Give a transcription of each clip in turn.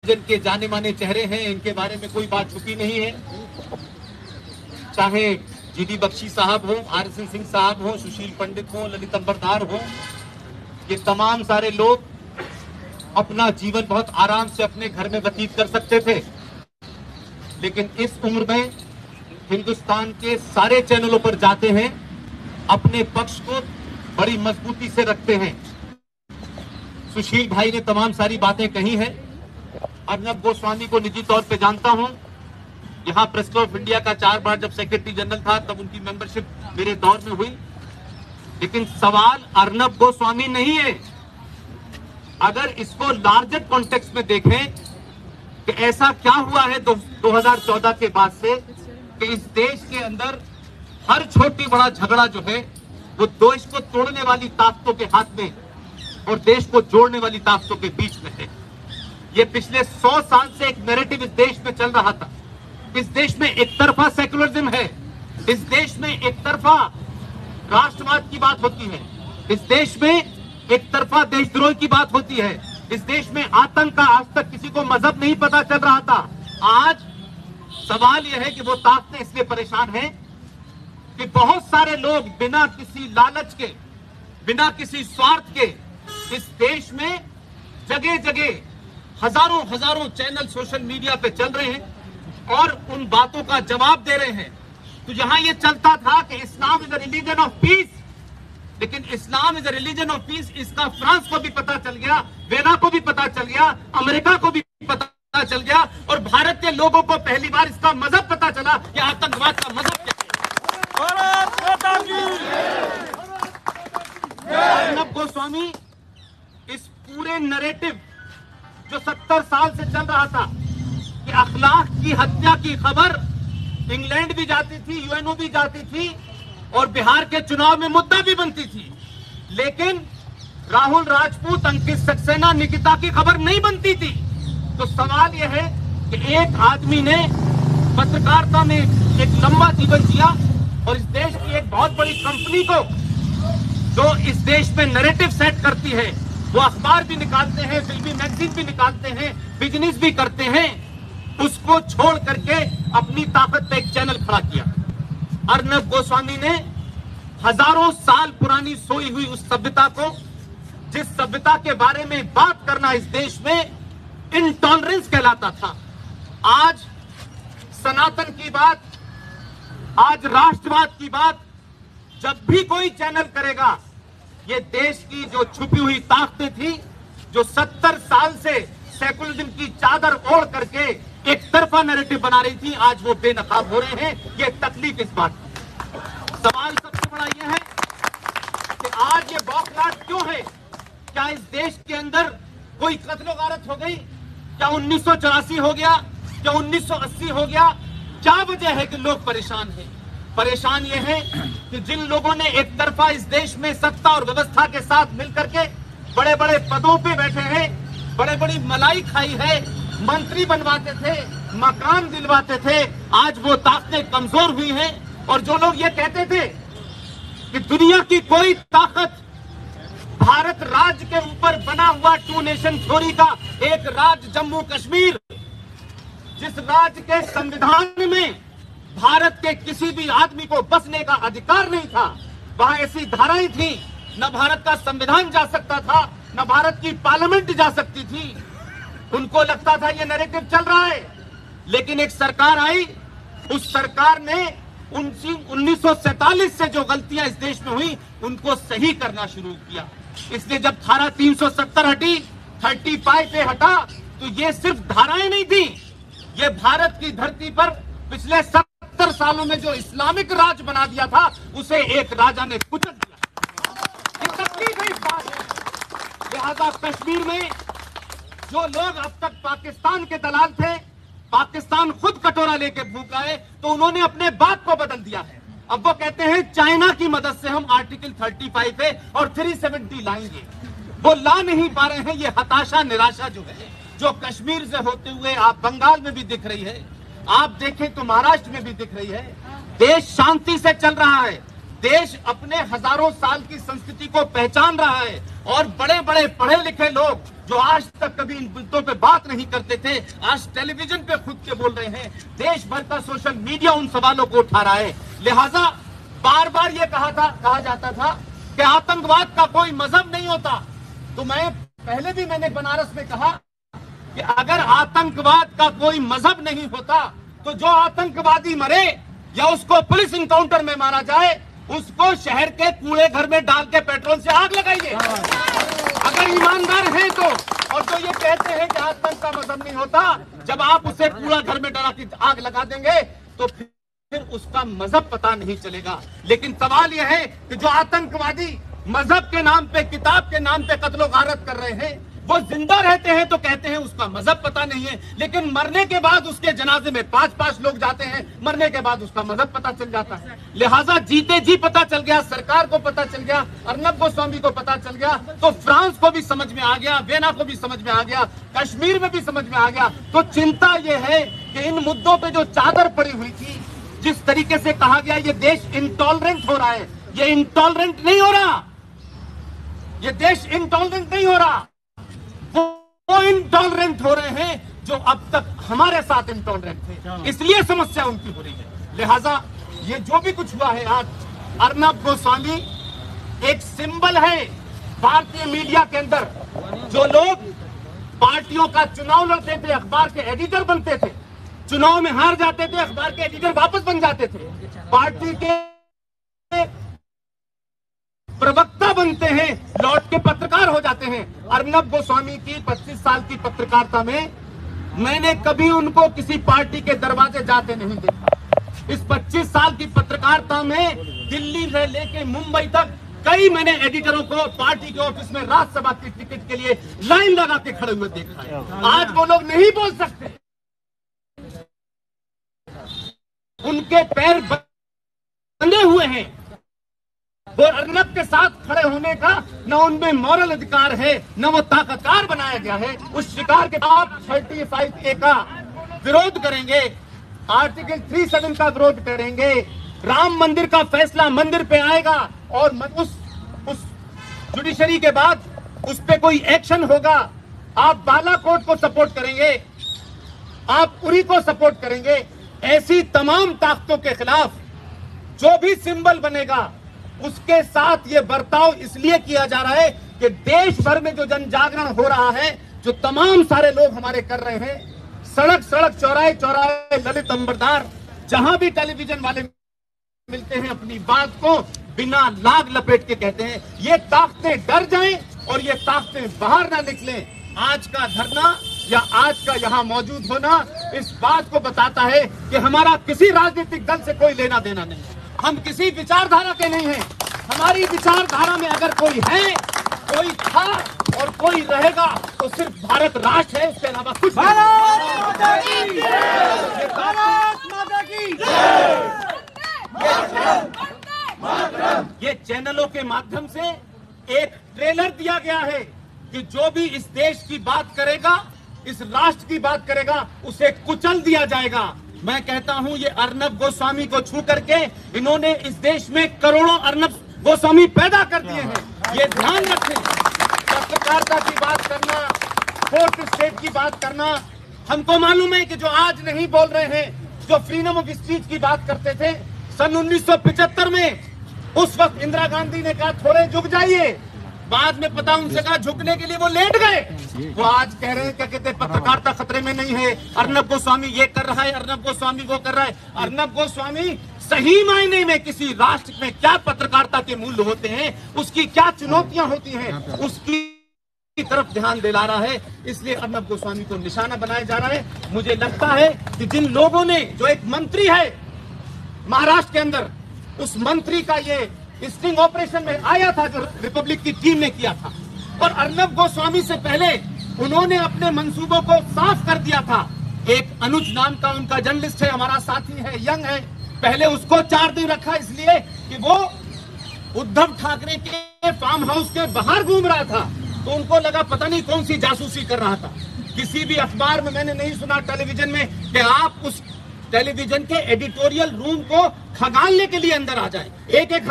के जाने माने चेहरे हैं, इनके बारे में कोई बात छुपी नहीं है। चाहे जीडी बख्शी साहब हो, आरएसएन सिंह साहब हो, सुशील पंडित हो, ललित अंबरदार हो, ये तमाम सारे लोग अपना जीवन बहुत आराम से अपने घर में व्यतीत कर सकते थे, लेकिन इस उम्र में हिंदुस्तान के सारे चैनलों पर जाते हैं, अपने पक्ष को बड़ी मजबूती से रखते हैं। सुशील भाई ने तमाम सारी बातें कही हैं। अर्नब गोस्वामी को निजी तौर पे जानता हूं, यहां प्रेस क्लब ऑफ इंडिया का 4 बार जब सेक्रेटरी जनरल था तब उनकी मेंबरशिप मेरे दौर में हुई, लेकिन सवाल अर्नब गोस्वामी नहीं है। अगर इसको लार्जर कॉन्टेक्स्ट में देखें कि ऐसा क्या हुआ है 2014 के बाद से कि इस देश के अंदर हर छोटी बड़ा झगड़ा जो है वो देश को तोड़ने वाली ताकतों के हाथ में और देश को जोड़ने वाली ताकतों के बीच में है। ये पिछले 100 साल से एक नैरेटिव इस देश में चल रहा था। इस देश में एक तरफा सेकुलरिज्म है, इस देश में एक तरफा राष्ट्रवाद की बात होती है, इस देश में एक तरफा देशद्रोह की बात होती है, इस देश में आतंक का आज तक किसी को मजहब नहीं पता चल रहा था। आज सवाल यह है कि वो ताकतें इसलिए परेशान हैं कि बहुत सारे लोग बिना किसी लालच के, बिना किसी स्वार्थ के इस देश में जगह जगह हजारों हजारों चैनल सोशल मीडिया पे चल रहे हैं और उन बातों का जवाब दे रहे हैं। तो यहां ये चलता था कि Islam is a religion of peace, लेकिन Islam is a religion of peace इसका फ्रांस को भी पता चल गया, वेना को भी पता चल गया, अमेरिका को भी पता चल गया और भारत के लोगों को पहली बार इसका मजहब पता चला कि आतंकवाद का मजहब क्या है। अर्नब गोस्वामी इस पूरे नैरेटिव जो 70 साल से चल रहा था कि अखलाक की हत्या की खबर इंग्लैंड भी जाती थी, यूएनओ भी जाती थी और बिहार के चुनाव में मुद्दा भी बनती थी, लेकिन राहुल राजपूत, अंकित सक्सेना, निकिता की खबर नहीं बनती थी। तो सवाल यह है कि एक आदमी ने पत्रकारिता में एक लंबा जीवन जिया और इस देश की एक बहुत बड़ी कंपनी को जो इस देश में नैरेटिव सेट करती है, वो अखबार भी निकालते हैं, फिल्मी मैगजीन भी निकालते हैं, बिजनेस भी करते हैं, उसको छोड़ करके अपनी ताकत पे एक चैनल खड़ा किया। अर्नब गोस्वामी ने हजारों साल पुरानी सोई हुई उस सभ्यता को, जिस सभ्यता के बारे में बात करना इस देश में इनटॉलरेंस कहलाता था, आज सनातन की बात, आज राष्ट्रवाद की बात जब भी कोई चैनल करेगा, ये देश की जो छुपी हुई ताकतें थी, जो 70 साल से सेकुलरिज्म की चादर ओढ़ करके एक तरफा नैरेटिव बना रही थी, आज वो बेनकाब हो रहे हैं। ये तकलीफ इस बात की। सवाल सबसे बड़ा ये है कि आज ये बौखलाहट क्यों है? क्या इस देश के अंदर कोई कत्ल गारत हो गई? क्या 1984 हो गया? क्या 1980 हो गया? क्या वजह है कि लोग परेशान हैं? परेशान ये है कि जिन लोगों ने एक तरफा इस देश में सत्ता और व्यवस्था के साथ मिलकर के बड़े बड़े पदों पे बैठे हैं, बड़े बड़ी मलाई खाई है, मंत्री बनवाते थे, मकान दिलवाते थे, आज वो ताकतें कमजोर हुई हैं। और जो लोग ये कहते थे कि दुनिया की कोई ताकत भारत राज्य के ऊपर बना हुआ 2 नेशन थ्योरी का एक राज्य जम्मू कश्मीर, जिस राज्य के संविधान में भारत के किसी भी आदमी को बसने का अधिकार नहीं था, वहां ऐसी धाराएं थी, न भारत का संविधान जा सकता था, न भारत की पार्लियामेंट जा सकती थी। उनको लगता था ये नैरेटिव चल रहा है, लेकिन एक सरकार आई, उस सरकार ने 1947 से जो गलतियां इस देश में हुई उनको सही करना शुरू किया। इसलिए जब धारा 370 हटी, 35 पे हटा, तो ये सिर्फ धाराएं नहीं थी, ये भारत की धरती पर पिछले 70 सालों में जो इस्लामिक राज बना दिया था उसे एक राजा ने कुचल दिया। ये तकलीफ है इस बात है। लिहाजा कश्मीर में जो लोग अब तक पाकिस्तान के दलाल थे, पाकिस्तान खुद कटोरा लेके भूख आए, तो उन्होंने अपने बात को बदल दिया है। अब वो कहते हैं चाइना की मदद से हम आर्टिकल 35 है और 370 लाएंगे। वो ला नहीं पा रहे हैं। ये हताशा, निराशा जो है, जो कश्मीर से होते हुए आप बंगाल में भी दिख रही है, आप देखें तो महाराष्ट्र में भी दिख रही है। देश शांति से चल रहा है, देश अपने हजारों साल की संस्कृति को पहचान रहा है और बड़े बड़े पढ़े लिखे लोग जो आज तक कभी इन मुद्दों पे बात नहीं करते थे, आज टेलीविजन पे खुद के बोल रहे हैं। देश भर का सोशल मीडिया उन सवालों को उठा रहा है। लिहाजा बार बार ये कहा जाता था कि आतंकवाद का कोई मजहब नहीं होता। तो मैंने बनारस में कहा कि अगर आतंकवाद का कोई मजहब नहीं होता तो जो आतंकवादी मरे या उसको पुलिस इनकाउंटर में मारा जाए, उसको शहर के कूड़े घर में डाल के पेट्रोल से आग लगाइए, अगर ईमानदार हैं तो। और जो ये कहते हैं कि आतंक का मजहब नहीं होता, जब आप उसे कूड़ा घर में डाला के आग लगा देंगे तो फिर उसका मजहब पता नहीं चलेगा। लेकिन सवाल यह है कि जो आतंकवादी मजहब के नाम पे, किताब के नाम पे कत्लो गारत कर रहे हैं, वो जिंदा रहते हैं तो कहते हैं उसका मजहब पता नहीं है, लेकिन मरने के बाद उसके जनाजे में 5-5 लोग जाते हैं, मरने के बाद उसका मजहब पता चल जाता है। लिहाजा जीते जी पता चल गया, सरकार को पता चल गया, अर्नब गोस्वामी को पता चल गया, तो फ्रांस को भी समझ में आ गया, वियना को भी समझ में आ गया, कश्मीर में भी समझ में आ गया। तो चिंता ये है कि इन मुद्दों पे जो चादर पड़ी हुई थी, जिस तरीके से कहा गया ये देश इंटॉलरेंट हो रहा है, ये इंटॉलरेंट नहीं हो रहा, ये देश इंटॉलरेंट नहीं हो रहा, वो इंटॉलरेंट हो रहे हैं जो अब तक हमारे साथ इंटॉलरेंट थे, इसलिए समस्या उनकी हो रही है। लिहाजा ये जो भी कुछ हुआ है आज, अर्नब गोस्वामी एक सिंबल है भारतीय मीडिया के अंदर। जो लोग पार्टियों का चुनाव लड़ते थे, अखबार के एडिटर बनते थे, चुनाव में हार जाते थे, अखबार के एडिटर वापस बन जाते थे, पार्टी के प्रवक्ता बनते हैं, लौट के पत्रकार हो जाते हैं। अर्नब गोस्वामी की 25 साल की पत्रकारिता में मैंने कभी उनको किसी पार्टी के दरवाजे जाते नहीं देखा। इस 25 साल की पत्रकारिता में दिल्ली से लेके मुंबई तक कई मैंने एडिटरों को पार्टी के ऑफिस में राज्यसभा की टिकट के लिए लाइन लगा के खड़े हुए देखा है। आज वो लोग नहीं बोल सकते, उनके पैर बंधे हुए हैं। वो अर्नब के साथ खड़े होने का न उनमें मॉरल अधिकार है, न वो ताकतकार बनाया गया है। उस शिकार के आप 35A का विरोध करेंगे, आर्टिकल 37 का विरोध करेंगे, राम मंदिर का फैसला मंदिर पे आएगा और उस जुडिशरी के बाद उस पे कोई एक्शन होगा। आप बालाकोट को सपोर्ट करेंगे, आप उरी को सपोर्ट करेंगे। ऐसी तमाम ताकतों के खिलाफ जो भी सिंबल बनेगा उसके साथ ये बर्ताव इसलिए किया जा रहा है कि देश भर में जो जन जागरण हो रहा है, जो तमाम सारे लोग हमारे कर रहे हैं, सड़क सड़क, चौराहे चौराहे, ललित अंबरदार, जहां भी टेलीविजन वाले मिलते हैं, अपनी बात को बिना लाग लपेट के कहते हैं। ये ताकतें डर जाएं और ये ताकतें बाहर ना निकलें। आज का धरना या आज का यहाँ मौजूद होना इस बात को बताता है कि हमारा किसी राजनीतिक दल से कोई लेना देना नहीं है, हम किसी विचारधारा के नहीं हैं। हमारी विचारधारा में अगर कोई है, कोई था और कोई रहेगा तो सिर्फ भारत राष्ट्र है, उसके अलावा कुछ ये चैनलों के माध्यम से एक ट्रेलर दिया गया है कि जो भी इस देश की बात करेगा, इस राष्ट्र की बात करेगा, उसे कुचल दिया जाएगा। मैं कहता हूं ये अर्नब गोस्वामी को छू करके इन्होंने इस देश में करोड़ों अर्नब गोस्वामी पैदा कर दिए हैं। ये ध्यान रखें, पत्रकारिता की बात करना, फोर्थ स्टेट की बात करना, हमको मालूम है कि जो आज नहीं बोल रहे हैं, जो फ्रीडम ऑफ स्पीच की बात करते थे सन 1975 में, उस वक्त इंदिरा गांधी ने कहा थोड़े झुक जाइए, बाद में पता उनसे कहा झुकने के लिए वो लेट गए। वो आज कह रहे हैं, क्या कहते हैं, पत्रकारिता खतरे में नहीं है, अर्नब गोस्वामी ये कर रहा है, अर्नब गोस्वामी वो कर रहा है। अर्नब गोस्वामी सही मायने में किसी राष्ट्र में क्या पत्रकारिता के मूल्य होते हैं, उसकी क्या चुनौतियां होती हैं, उसकी तरफ ध्यान दिला रहा है। इसलिए अर्नब गोस्वामी को निशाना बनाया जा रहा है। मुझे लगता है कि जिन लोगों ने, जो एक मंत्री है महाराष्ट्र के अंदर, उस मंत्री का ये स्टिंग ऑपरेशन में आया था जो रिपब्लिक की टीम ने किया था, और अर्नब गोस्वामी से पहले उन्होंने अपने मंसूबों को साफ कर दिया था। एक अनुज नाम का उनका जर्नलिस्ट है, हमारा साथी है, यंग है, पहले उसको 4 दिन रखा इसलिए कि वो उद्धव ठाकरे के फार्म हाउस के बाहर घूम रहा था, तो उनको लगा पता नहीं कौन सी जासूसी कर रहा था। किसी भी अखबार में मैंने नहीं सुना, टेलीविजन में, कि आप उस टेलीविजन के एडिटोरियल रूम को खंगालने के लिए अंदर आ जाए। एक एक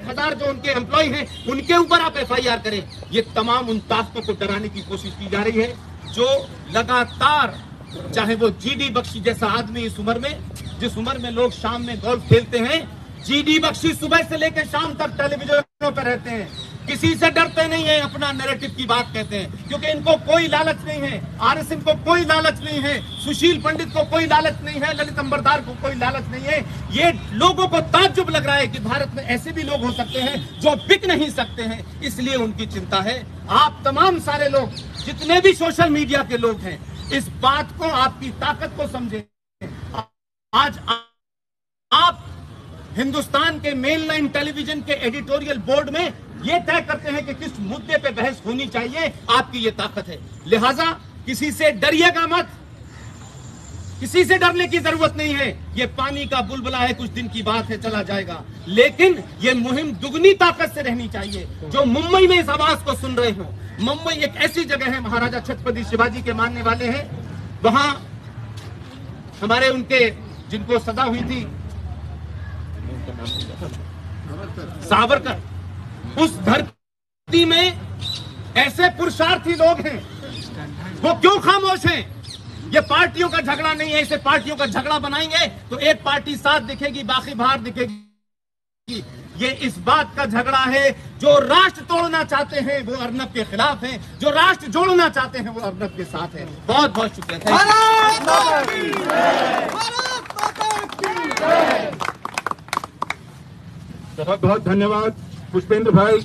हजार जो उनके एम्प्लॉय हैं उनके ऊपर आप FIR करें। ये तमाम उन ताकतों को डराने की कोशिश की जा रही है जो लगातार, चाहे वो GD बख्शी जैसा आदमी इस उम्र में, जिस उम्र में लोग शाम में गोल्फ खेलते हैं, GD बख्शी सुबह से लेकर शाम तक टेलीविजनों पर रहते हैं, किसी से डरते नहीं है, अपना नैरेटिव की बात कहते हैं क्योंकि इनको कोई लालच नहीं है, RSN को कोई लालच नहीं है, सुशील पंडित को कोई लालच नहीं है, ललित अंबरदार को कोई लालच नहीं है। ये लोगों को ताज्जुब लग रहा है कि भारत में ऐसे भी लोग हो सकते हैं जो बिक नहीं सकते हैं, इसलिए उनकी चिंता है। आप तमाम सारे लोग, जितने भी सोशल मीडिया के लोग हैं, इस बात को, आपकी ताकत को समझें। आज आप हिंदुस्तान के मेन लाइन टेलीविजन के एडिटोरियल बोर्ड में ये तय करते हैं कि किस मुद्दे पे बहस होनी चाहिए, आपकी ये ताकत है। लिहाजा किसी से डरिएगा मत, किसी से डरने की जरूरत नहीं है। ये पानी का बुलबुला है, कुछ दिन की बात है, चला जाएगा, लेकिन ये मुहिम दुगनी ताकत से रहनी चाहिए। जो मुंबई में इस आवाज को सुन रहे हो, मुंबई एक ऐसी जगह है, महाराजा छत्रपति शिवाजी के मानने वाले हैं, वहां हमारे उनके जिनको सजा हुई थी सावरकर, उस धरती में ऐसे पुरुषार्थी लोग हैं, वो क्यों खामोश हैं? ये पार्टियों का झगड़ा नहीं है, इसे पार्टियों का झगड़ा बनाएंगे तो एक पार्टी साथ दिखेगी, बाकी बाहर दिखेगी। ये इस बात का झगड़ा है, जो राष्ट्र तोड़ना चाहते हैं वो अर्नब के खिलाफ हैं, जो राष्ट्र जोड़ना चाहते हैं वो अर्नब के साथ है। बहुत बहुत शुक्रिया। बहुत बहुत धन्यवाद पुष्पेंद्र भाई।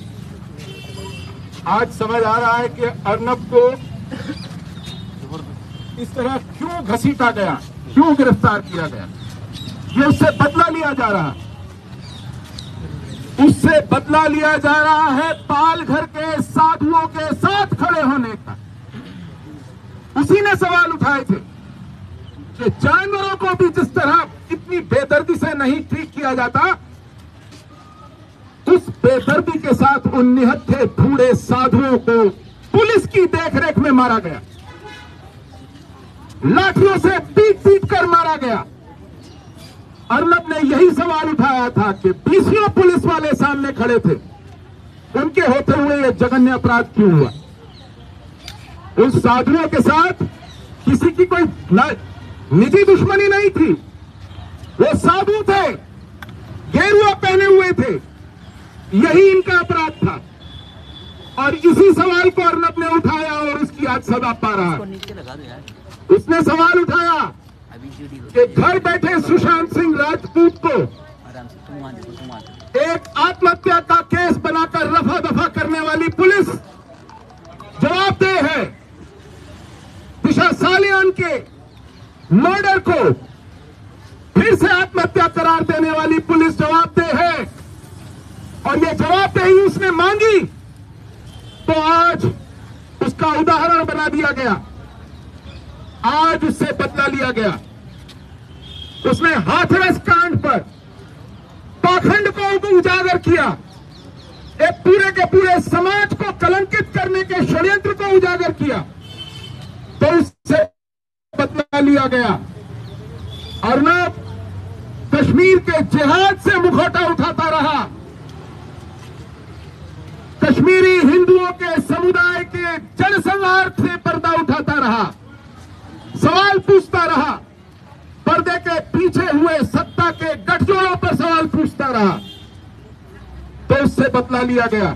आज समझ आ रहा है कि अर्नब को इस तरह क्यों घसीटा गया, क्यों गिरफ्तार किया गया। ये उससे बदला लिया जा रहा है, उससे बदला लिया जा रहा है पालघर के साधुओं के साथ खड़े होने का। उसी ने सवाल उठाए थे कि जानवरों को भी जिस तरह इतनी बेदर्दी से नहीं ट्रीट किया जाता, उस बेदर्दी के साथ उन निहत्थे बूढ़े साधुओं को पुलिस की देखरेख में मारा गया, लाठियों से पीट पीट कर मारा गया। अर्नब ने यही सवाल उठाया था कि 20 पुलिस वाले सामने खड़े थे, उनके होते हुए यह जघन्य अपराध क्यों हुआ। उन साधुओं के साथ किसी की कोई निजी दुश्मनी नहीं थी, वो साधु थे, गेरुआ पहने हुए थे, यही इनका अपराध था। और इसी सवाल को अर्नब ने उठाया और उसकी आज सजा पा रहा है। उसने सवाल उठाया कि घर बैठे सुशांत सिंह राजपूत को एक आत्महत्या का केस बनाकर रफा दफा करने वाली पुलिस जवाबदेह है। दिशा सालियान के मर्डर को फिर से आत्महत्या करार देने वाली पुलिस जवाबदेह है, और ये जवाबदेही उसने मांगी तो आज उसका उदाहरण बना दिया गया, आज उससे बदला लिया गया। उसने हाथरस कांड पर पाखंड को उजागर किया, एक पूरे के पूरे समाज को कलंकित करने के षड्यंत्र को उजागर किया, तो उससे बदला लिया गया। अर्नब कश्मीर के जिहाद से मुखौटा उठाता रहा, कश्मीरी हिंदुओं के समुदाय के जनसंहार से पर्दा उठाता रहा, सवाल पूछता रहा, पर्दे के पीछे हुए सत्ता के गठजोड़ों पर सवाल पूछता रहा, तो उससे बदला लिया गया।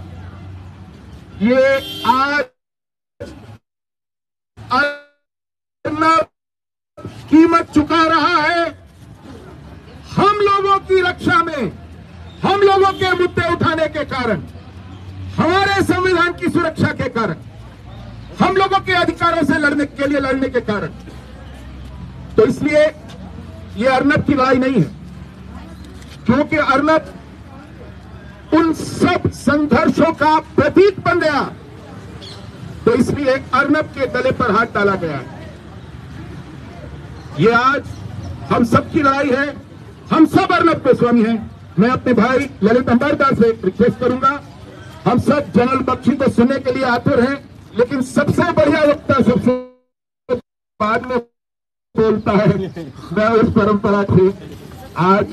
ये आज अर्नब कीमत चुका रहा है हम लोगों की रक्षा में, हम लोगों के मुद्दे उठाने के कारण, हमारे संविधान की सुरक्षा के कारण, हम लोगों के अधिकारों से लड़ने के कारण। तो इसलिए ये अर्नब की लड़ाई नहीं है, क्योंकि अर्नब उन सब संघर्षों का प्रतीक बन गया, तो इसलिए अर्नब के गले पर हाथ डाला गया है। ये आज हम सब की लड़ाई है, हम सब अर्नब गोस्वामी हैं। मैं अपने भाई ललित अंबरदार से रिक्वेस्ट करूंगा, हम सब जनरल बख्शी को सुनने के लिए आतुर हैं, लेकिन सबसे बढ़िया वक्ता सबसे बाद में बोलता है, मैं उस परंपरा को आज